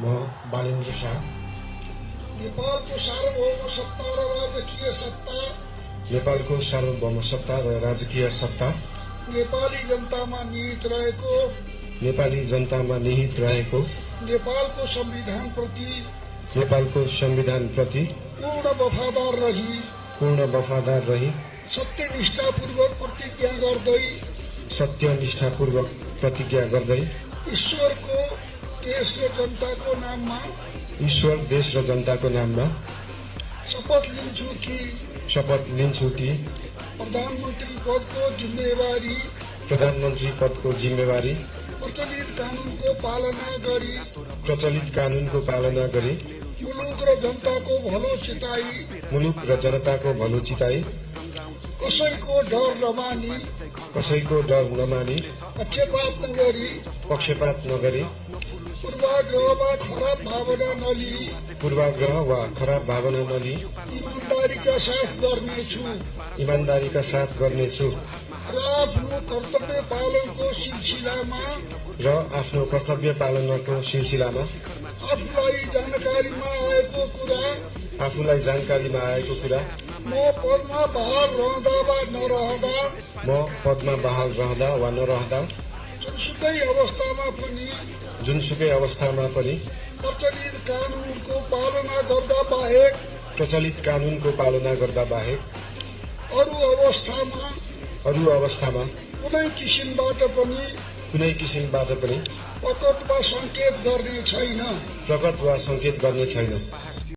म बालेन्द्र शाह नेपालको सार्वभौम सत्ता र राजकीय सत्ता नेपालको सार्वभौम सत्ता र राजकीय सत्ता नेपाली जनतामा निहित रहेको नेपाली जनतामा निहित रहेको नेपालको संविधानप्रति नेपालको संविधानप्रति पूर्ण वफादार रही सत्यनिष्ठापूर्वक प्रतिज्ञा गर्दै ईश्वर, देश र जनताको नाममा शपथ लिन्छु कि प्रधानमन्त्री पदको जिम्मेवारी प्रचलित कानूनको पालना गरी मुलुक र जनताको भलो चिताई कसैको डर नमानी पक्षपात नगरी पूर्वाग्रह वा खराब भावना नलिई इमानदारीका साथ गर्नेछु र आफ्नो कर्तव्य पालनको सिलसिलामा आफूलाई जानकारीमा आएको कुरा म पदमा बहाल रहँदा वा नरहँदा जुनसुकै अवस्थामा पनि प्रचलित कानूनको पालना गर्दा बाहेक अरू अवस्थामा कुनै किसिमबाट पनि प्रकट वा संकेत गर्ने छैन।